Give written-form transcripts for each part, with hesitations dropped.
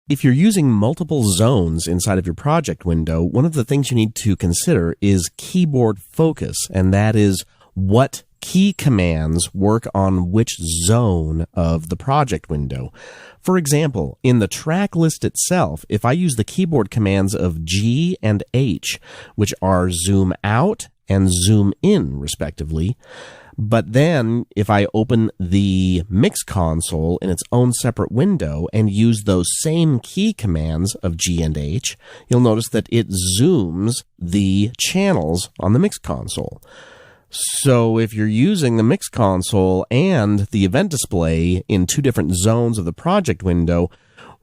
If you're using multiple zones inside of your project window, one of the things you need to consider is keyboard focus, and that is what key commands work on which zone of the project window. For example, in the track list itself, if I use the keyboard commands of G and H, which are zoom out and zoom in, respectively, but then if I open the mix console in its own separate window and use those same key commands of G and H, you'll notice that it zooms the channels on the mix console. So if you're using the mix console and the event display in two different zones of the project window,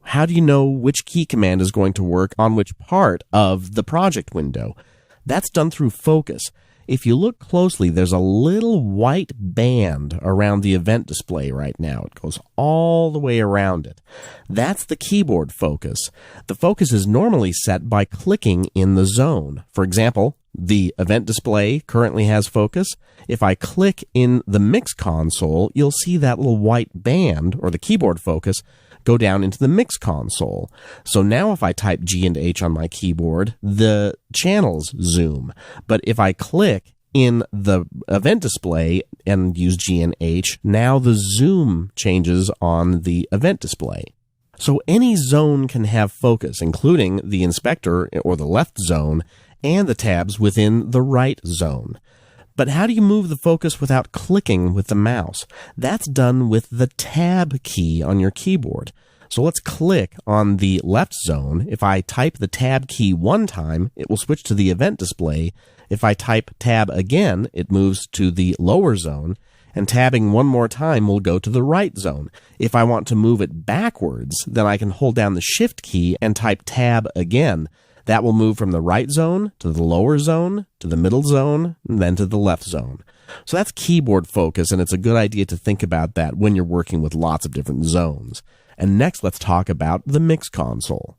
how do you know which key command is going to work on which part of the project window? That's done through focus. If you look closely, there's a little white band around the event display right now. It goes all the way around it. That's the keyboard focus. The focus is normally set by clicking in the zone. For example, the event display currently has focus. If I click in the mix console, you'll see that little white band, or the keyboard focus, go down into the mix console. So now if I type G and H on my keyboard, the channels zoom. But if I click in the event display and use G and H, now the zoom changes on the event display. So any zone can have focus, including the inspector or the left zone and the tabs within the right zone. But how do you move the focus without clicking with the mouse? That's done with the tab key on your keyboard. So let's click on the left zone. If I type the tab key one time, it will switch to the event display. If I type tab again, it moves to the lower zone. And tabbing one more time will go to the right zone. If I want to move it backwards, then I can hold down the shift key and type tab again. That will move from the right zone to the lower zone, to the middle zone, and then to the left zone. So that's keyboard focus, and it's a good idea to think about that when you're working with lots of different zones. And next, let's talk about the mix console.